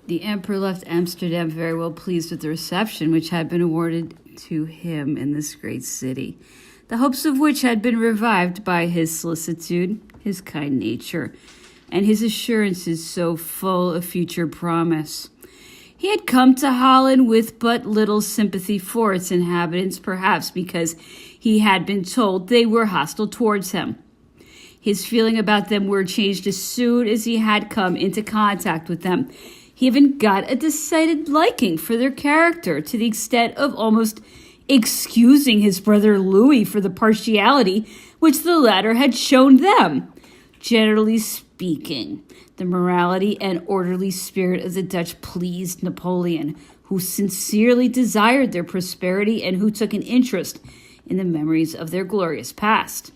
The emperor left Amsterdam very well pleased with the reception which had been awarded to him in this great city, the hopes of which had been revived by his solicitude, his kind nature, and his assurances so full of future promise. He had come to Holland with but little sympathy for its inhabitants, perhaps because he had been told they were hostile towards him. His feeling about them were changed as soon as he had come into contact with them. He even got a decided liking for their character, to the extent of almost excusing his brother Louis for the partiality which the latter had shown them. Generally speaking, the morality and orderly spirit of the Dutch pleased Napoleon, who sincerely desired their prosperity and who took an interest in the memories of their glorious past.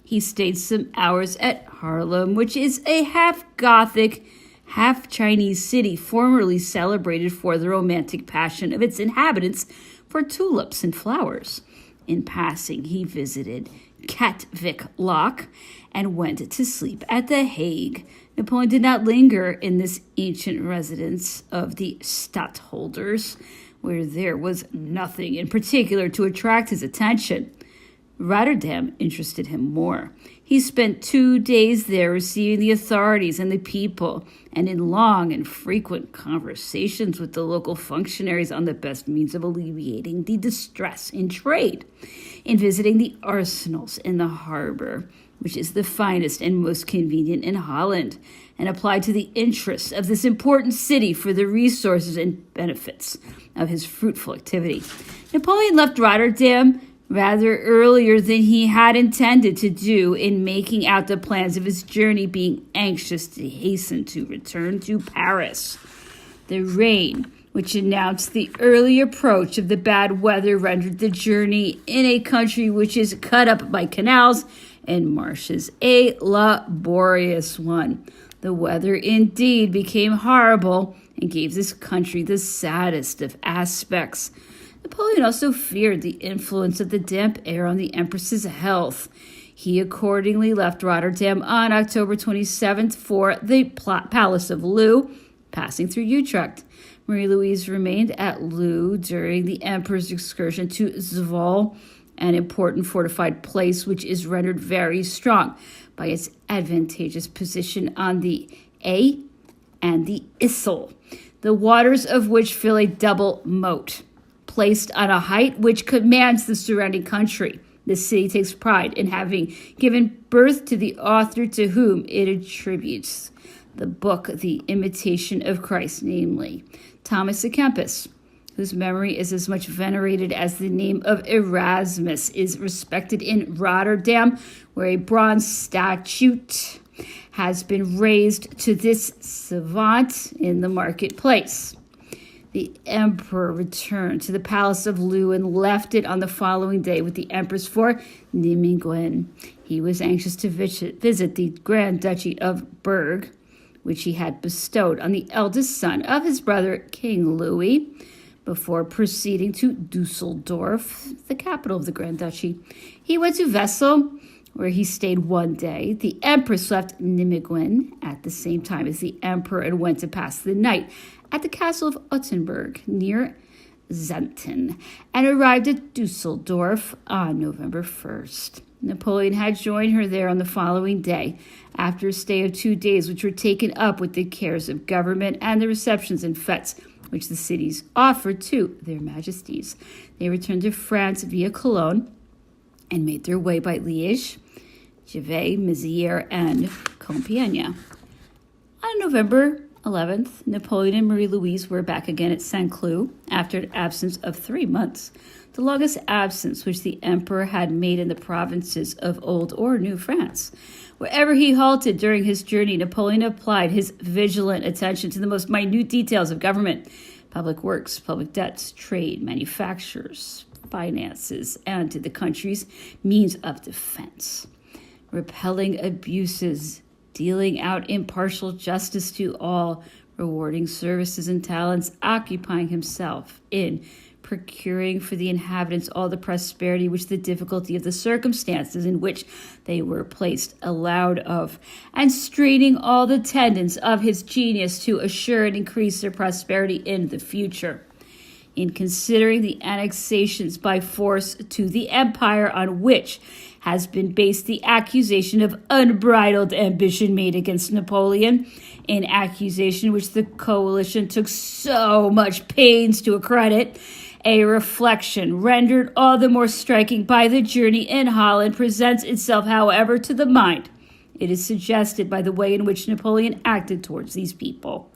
He stayed some hours at Haarlem, which is a half-Gothic, half-Chinese city formerly celebrated for the romantic passion of its inhabitants for tulips and flowers. In passing, he visited Katwijk Lock and went to sleep at The Hague. Napoleon did not linger in this ancient residence of the stadtholders, where there was nothing in particular to attract his attention. Rotterdam interested him more. He spent 2 days there receiving the authorities and the people, and in long and frequent conversations with the local functionaries on the best means of alleviating the distress in trade, in visiting the arsenals in the harbor, which is the finest and most convenient in Holland, and applied to the interests of this important city for the resources and benefits of his fruitful activity. Napoleon left Rotterdam rather earlier than he had intended to do in making out the plans of his journey, being anxious to hasten to return to Paris. The rain, which announced the early approach of the bad weather, rendered the journey in a country which is cut up by canals and marshes a laborious one. The weather indeed became horrible and gave this country the saddest of aspects. Napoleon also feared the influence of the damp air on the Empress's health. He accordingly left Rotterdam on October 27th for the Palace of Loo, passing through Utrecht. Marie-Louise remained at Loo during the Emperor's excursion to Zwolle, an important fortified place which is rendered very strong by its advantageous position on the A and the Issel, the waters of which fill a double moat. Placed on a height which commands the surrounding country, the city takes pride in having given birth to the author to whom it attributes the book The Imitation of Christ, namely Thomas à Kempis, whose memory is as much venerated as the name of Erasmus is respected in Rotterdam, where a bronze statue has been raised to this savant in the marketplace. The emperor returned to the Palace of Loo and left it on the following day with the empress for Nijmegen. He was anxious to visit the Grand Duchy of Berg, which he had bestowed on the eldest son of his brother, King Louis, before proceeding to Dusseldorf, the capital of the Grand Duchy. He went to Wesel, where he stayed 1 day. The empress left Nijmegen at the same time as the emperor and went to pass the night at the castle of Uttenberg near Zenten, and arrived at Dusseldorf on November 1st. Napoleon had joined her there on the following day, after a stay of 2 days, which were taken up with the cares of government and the receptions and fetes which the cities offered to their majesties. They returned to France via Cologne and made their way by Liège, Givet, Mézières, and Compiègne. On November 11th, Napoleon and Marie-Louise were back again at Saint-Cloud after an absence of 3 months, the longest absence which the emperor had made in the provinces of Old or New France. Wherever he halted during his journey, Napoleon applied his vigilant attention to the most minute details of government, public works, public debts, trade, manufactures, finances, and to the country's means of defense, repelling abuses, dealing out impartial justice to all, rewarding services and talents, occupying himself in procuring for the inhabitants all the prosperity which the difficulty of the circumstances in which they were placed allowed of, and straining all the tendons of his genius to assure and increase their prosperity in the future. In considering the annexations by force to the empire on which has been based the accusation of unbridled ambition made against Napoleon, an accusation which the coalition took so much pains to accredit, a reflection rendered all the more striking by the journey in Holland presents itself, however, to the mind. It is suggested by the way in which Napoleon acted towards these people.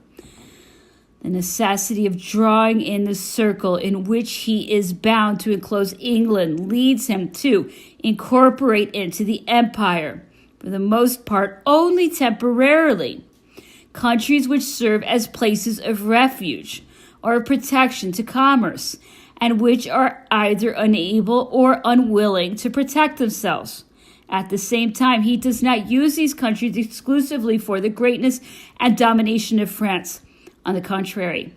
The necessity of drawing in the circle in which he is bound to enclose England leads him to incorporate into the empire, for the most part only temporarily, countries which serve as places of refuge or protection to commerce, and which are either unable or unwilling to protect themselves. At the same time, he does not use these countries exclusively for the greatness and domination of France. On the contrary,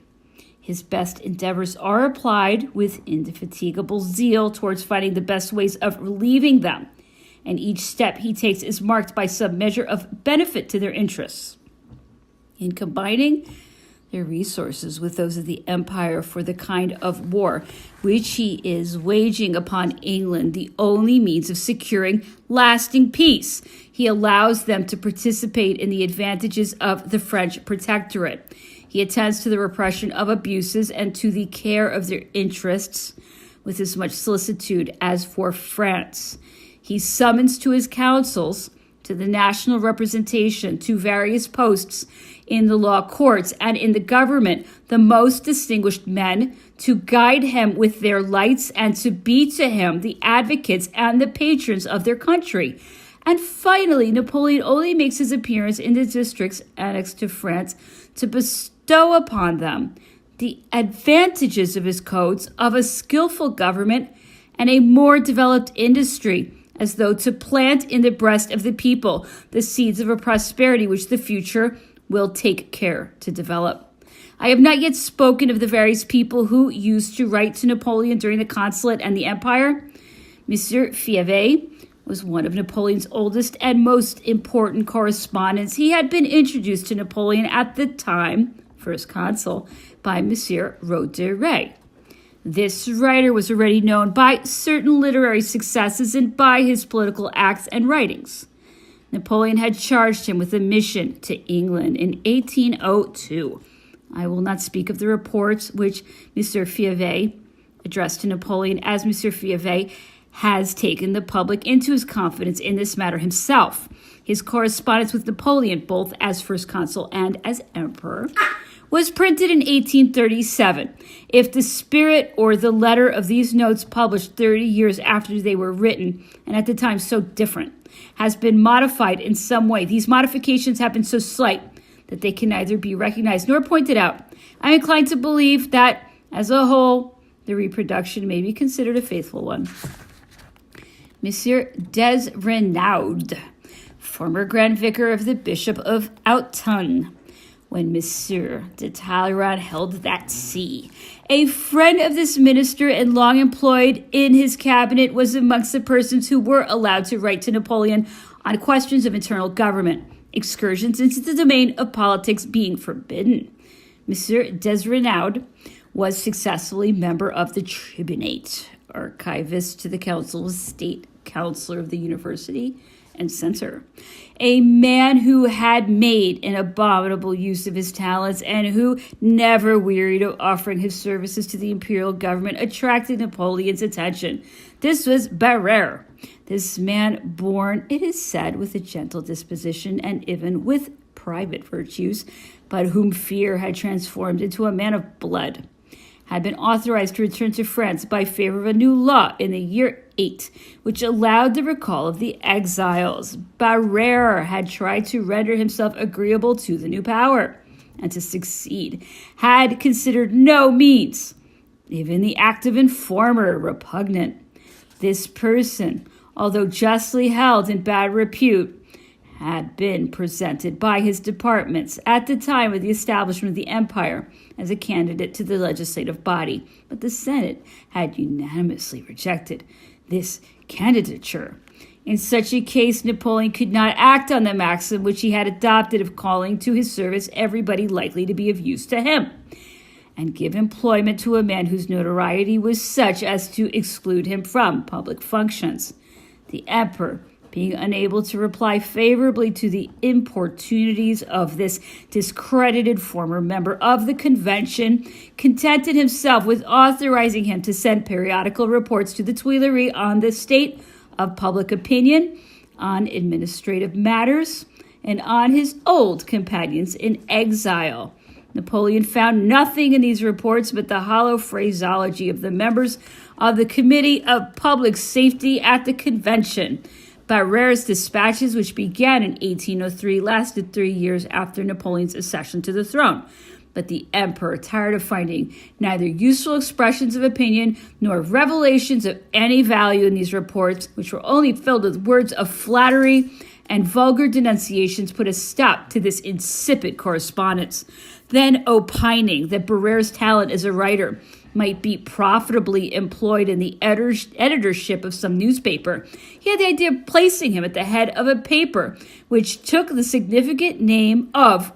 his best endeavors are applied with indefatigable zeal towards finding the best ways of relieving them, and each step he takes is marked by some measure of benefit to their interests. In combining their resources with those of the empire for the kind of war which he is waging upon England, the only means of securing lasting peace, he allows them to participate in the advantages of the French protectorate. He attends to the repression of abuses and to the care of their interests with as much solicitude as for France. He summons to his councils, to the national representation, to various posts in the law courts and in the government, the most distinguished men, to guide him with their lights and to be to him the advocates and the patrons of their country. And finally, Napoleon only makes his appearance in the districts annexed to France to bestow upon them the advantages of his codes, of a skillful government, and a more developed industry, as though to plant in the breast of the people the seeds of a prosperity which the future will take care to develop. I have not yet spoken of the various people who used to write to Napoleon during the consulate and the empire. Monsieur Fievet was one of Napoleon's oldest and most important correspondents. He had been introduced to Napoleon at the time, first consul, by Monsieur Roederer. This writer was already known by certain literary successes and by his political acts and writings. Napoleon had charged him with a mission to England in 1802. I will not speak of the reports which Monsieur Fievet addressed to Napoleon, as Monsieur Fievet has taken the public into his confidence in this matter himself. His correspondence with Napoleon, both as first consul and as emperor, was printed in 1837. If the spirit or the letter of these notes, published 30 years after they were written, and at the time so different, has been modified in some way, these modifications have been so slight that they can neither be recognized nor pointed out. I am inclined to believe that, as a whole, the reproduction may be considered a faithful one. Monsieur des Renaud, former Grand Vicar of the Bishop of Autun, when Monsieur de Talleyrand held that see. A friend of this minister and long employed in his cabinet, was amongst the persons who were allowed to write to Napoleon on questions of internal government, excursions into the domain of politics being forbidden. Monsieur des Renaud was successfully member of the tribunate, archivist to the Council of State, counselor of the university, and censor. A man who had made an abominable use of his talents and who never wearied of offering his services to the imperial government attracted Napoleon's attention. This was Barrère. This man, born, it is said, with a gentle disposition and even with private virtues, but whom fear had transformed into a man of blood, had been authorized to return to France by favor of a new law in the year 8, which allowed the recall of the exiles. Barrère had tried to render himself agreeable to the new power, and to succeed had considered no means, even the active informer, repugnant. This person, although justly held in bad repute, had been presented by his departments at the time of the establishment of the empire as a candidate to the legislative body, but the Senate had unanimously rejected this candidature. In such a case, Napoleon could not act on the maxim which he had adopted of calling to his service everybody likely to be of use to him, and give employment to a man whose notoriety was such as to exclude him from public functions. The emperor, being unable to reply favorably to the importunities of this discredited former member of the convention, contented himself with authorizing him to send periodical reports to the Tuileries on the state of public opinion, on administrative matters, and on his old companions in exile. Napoleon found nothing in these reports but the hollow phraseology of the members of the Committee of Public Safety at the convention. Barère's dispatches, which began in 1803, lasted 3 years after Napoleon's accession to the throne. But the emperor, tired of finding neither useful expressions of opinion nor revelations of any value in these reports, which were only filled with words of flattery and vulgar denunciations, put a stop to this insipid correspondence. Then, opining that Barère's talent as a writer might be profitably employed in the editorship of some newspaper, he had the idea of placing him at the head of a paper which took the significant name of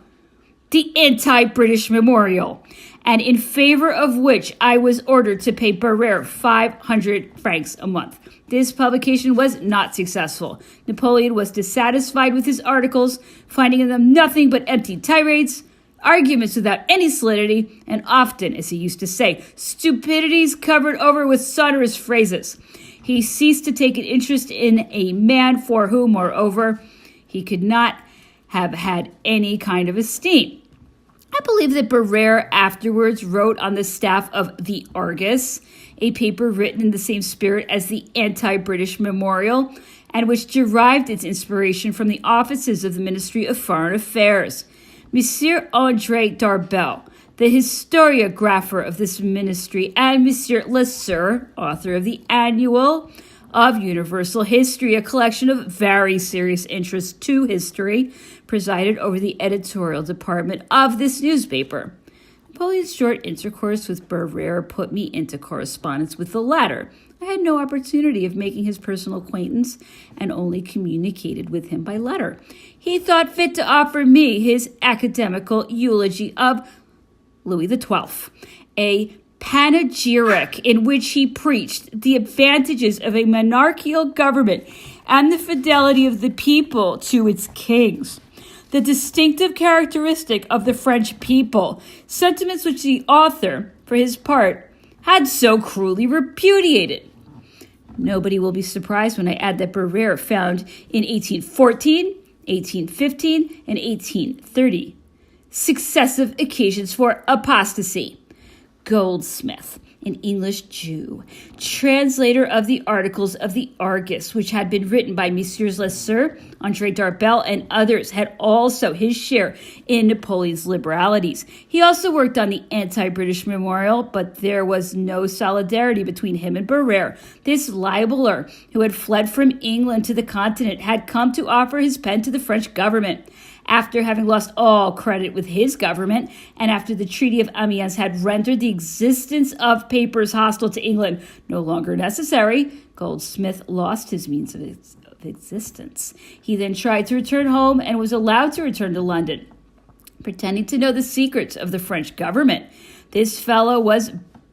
the Anti-British Memorial, and in favor of which I was ordered to pay Barère 500 francs a month. This publication was not successful. Napoleon was dissatisfied with his articles, finding in them nothing but empty tirades, arguments without any solidity, and often, as he used to say, stupidities covered over with sonorous phrases. He ceased to take an interest in a man for whom, moreover, he could not have had any kind of esteem. I believe that Barère afterwards wrote on the staff of the Argus, a paper written in the same spirit as the Anti-British Memorial, and which derived its inspiration from the offices of the Ministry of Foreign Affairs. Monsieur André Darbel, the historiographer of this ministry, and Monsieur Lesueur, author of the Annual of Universal History, a collection of very serious interest to history, presided over the editorial department of this newspaper. Napoleon's short intercourse with Barère put me into correspondence with the latter. I had no opportunity of making his personal acquaintance and only communicated with him by letter. He thought fit to offer me his academical eulogy of Louis XII, a panegyric in which he preached the advantages of a monarchical government and the fidelity of the people to its kings, the distinctive characteristic of the French people, sentiments which the author, for his part, had so cruelly repudiated. Nobody will be surprised when I add that Barère found in 1814, 1815, and 1830 successive occasions for apostasy. Goldsmith, an English Jew, translator of the articles of the Argus, which had been written by Messieurs Lesueur, André Darbel, and others, had also his share in Napoleon's liberalities. He also worked on the Anti-British Memorial, but there was no solidarity between him and Barère. This libeller, who had fled from England to the continent, had come to offer his pen to the French government. After having lost all credit with his government, and after the Treaty of Amiens had rendered the existence of papers hostile to England no longer necessary, Goldsmith lost his means of existence. He then tried to return home and was allowed to return to London, pretending to know the secrets of the French government. This fellow was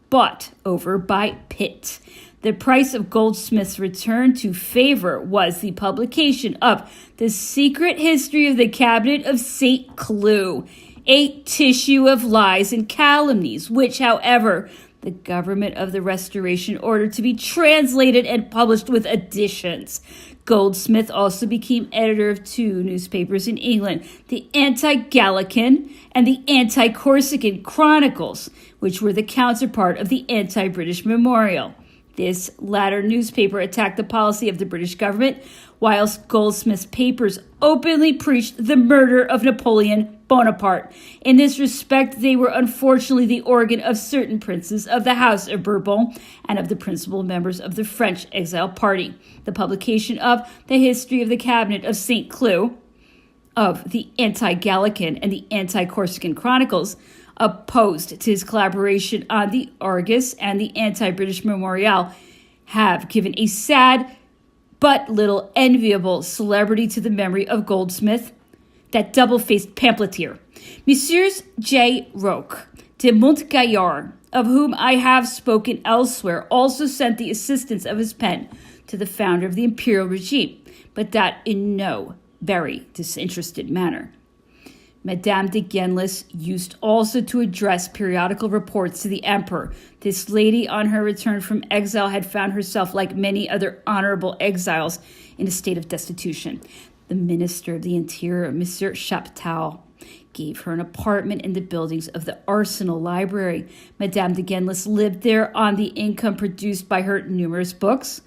bought over by Pitt. The price of Goldsmith's return to favor was the publication of The Secret History of the Cabinet of St. Cloud, a tissue of lies and calumnies, which, however, the government of the Restoration ordered to be translated and published with additions. Goldsmith also became editor of two newspapers in England, the Anti-Gallican and the Anti-Corsican Chronicles, which were the counterpart of the Anti-British Memorial. This latter newspaper attacked the policy of the British government, whilst Goldsmith's papers openly preached the murder of Napoleon Bonaparte. In this respect, they were unfortunately the organ of certain princes of the House of Bourbon and of the principal members of the French exile party. The publication of The History of the Cabinet of St. Cloud of the Anti-Gallican and the Anti-Corsican Chronicles, opposed to his collaboration on the Argus and the Anti-British Memorial, have given a sad but little enviable celebrity to the memory of Goldsmith, that double-faced pamphleteer. Messieurs J. Roch de Montgaillard, of whom I have spoken elsewhere, also sent the assistance of his pen to the founder of the imperial regime, but that in no very disinterested manner. Madame de Genlis used also to address periodical reports to the emperor. This lady, on her return from exile, had found herself, like many other honorable exiles, in a state of destitution. The minister of the interior, Monsieur Chaptal, gave her an apartment in the buildings of the Arsenal Library. Madame de Genlis lived there on the income produced by her numerous books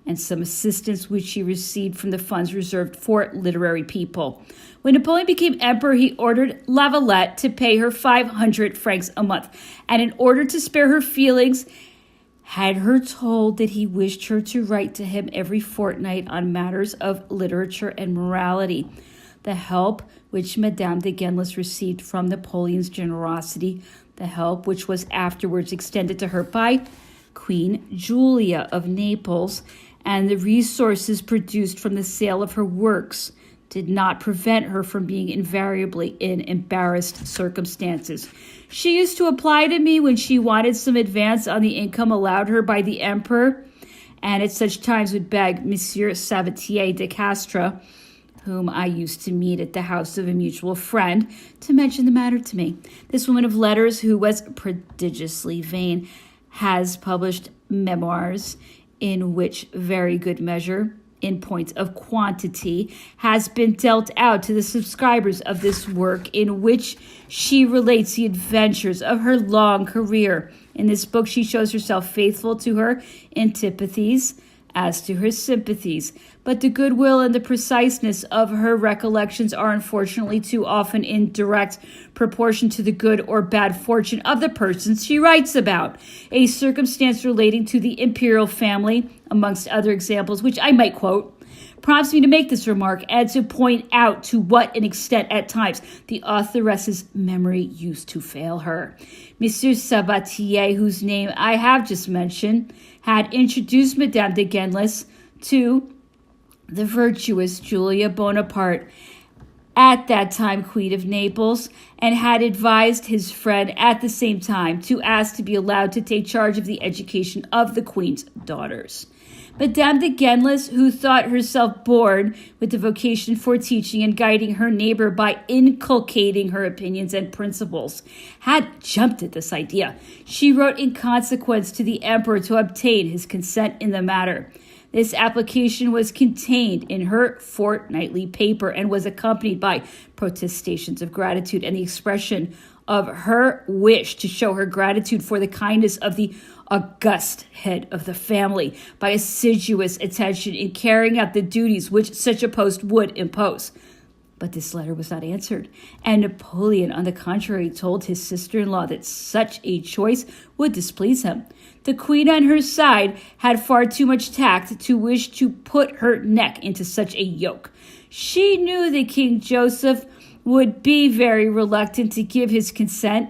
and some assistance which she received from the funds reserved for literary people. When Napoleon became emperor, he ordered Lavalette to pay her 500 francs a month, and in order to spare her feelings, had her told that he wished her to write to him every fortnight on matters of literature and morality. The help which Madame de Genlis received from Napoleon's generosity, the help which was afterwards extended to her by Queen Julia of Naples, and the resources produced from the sale of her works did not prevent her from being invariably in embarrassed circumstances. She used to apply to me when she wanted some advance on the income allowed her by the emperor, and at such times would beg Monsieur Sabatier de Castres, whom I used to meet at the house of a mutual friend, to mention the matter to me. This woman of letters, who was prodigiously vain, has published memoirs in which very good measure, in point of quantity, has been dealt out to the subscribers of this work, in which she relates the adventures of her long career. In this book, she shows herself faithful to her antipathies as to her sympathies, but the goodwill and the preciseness of her recollections are unfortunately too often in direct proportion to the good or bad fortune of the persons she writes about. A circumstance relating to the imperial family, amongst other examples, which I might quote, prompts me to make this remark and to point out to what an extent at times the authoress's memory used to fail her. Monsieur Sabatier, whose name I have just mentioned, had introduced Madame de Genlis to the virtuous Julia Bonaparte, at that time Queen of Naples, and had advised his friend at the same time to ask to be allowed to take charge of the education of the Queen's daughters. Madame de Genlis, who thought herself born with the vocation for teaching and guiding her neighbor by inculcating her opinions and principles, had jumped at this idea. She wrote in consequence to the emperor to obtain his consent in the matter. This application was contained in her fortnightly paper and was accompanied by protestations of gratitude and the expression of her wish to show her gratitude for the kindness of the august head of the family by assiduous attention in carrying out the duties which such a post would impose. But this letter was not answered, and Napoleon, on the contrary, told his sister-in-law that such a choice would displease him. The Queen, on her side, had far too much tact to wish to put her neck into such a yoke. She knew that King Joseph would be very reluctant to give his consent.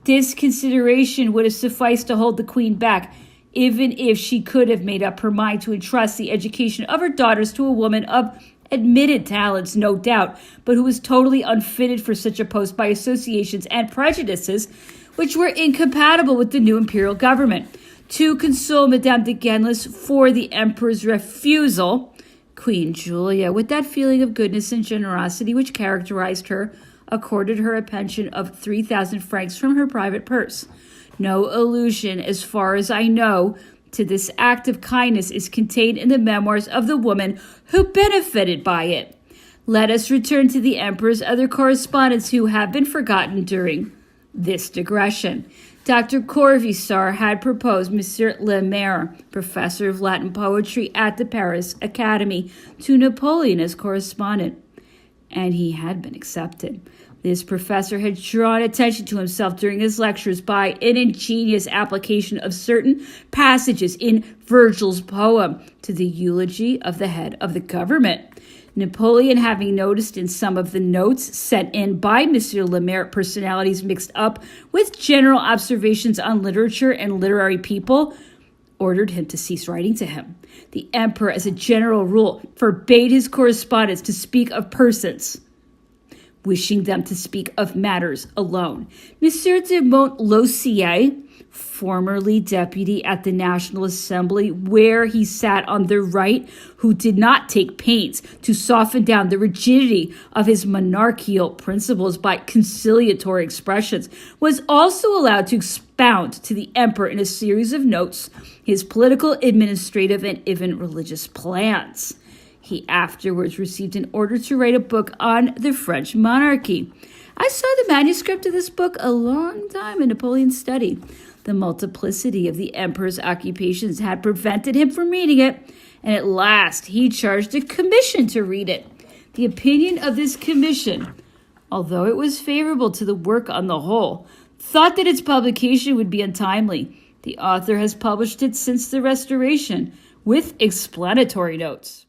This consideration would have sufficed to hold the Queen back, even if she could have made up her mind to entrust the education of her daughters to a woman of admitted talents, no doubt, but who was totally unfitted for such a post by associations and prejudices which were incompatible with the new imperial government. To console Madame de Genlis for the emperor's refusal, Queen Julia, with that feeling of goodness and generosity which characterized her, accorded her a pension of 3,000 francs from her private purse. No allusion, as far as I know, to this act of kindness is contained in the memoirs of the woman who benefited by it. Let us return to the emperor's other correspondents who have been forgotten during this digression. Dr. Corvisart had proposed Monsieur Le Maire, professor of Latin poetry at the Paris Academy, to Napoleon as correspondent, and he had been accepted. This professor had drawn attention to himself during his lectures by an ingenious application of certain passages in Virgil's poem to the eulogy of the head of the government. Napoleon, having noticed in some of the notes sent in by Monsieur Le Maire personalities mixed up with general observations on literature and literary people, ordered him to cease writing to him. The emperor, as a general rule, forbade his correspondents to speak of persons, wishing them to speak of matters alone. Monsieur de Montlosier, formerly deputy at the National Assembly, where he sat on the right, who did not take pains to soften down the rigidity of his monarchical principles by conciliatory expressions, was also allowed to expound to the emperor in a series of notes his political, administrative, and even religious plans. He afterwards received an order to write a book on the French monarchy. I saw the manuscript of this book a long time in Napoleon's study. The multiplicity of the emperor's occupations had prevented him from reading it, and at last he charged a commission to read it. The opinion of this commission, although it was favorable to the work on the whole, thought that its publication would be untimely. The author has published it since the Restoration, with explanatory notes.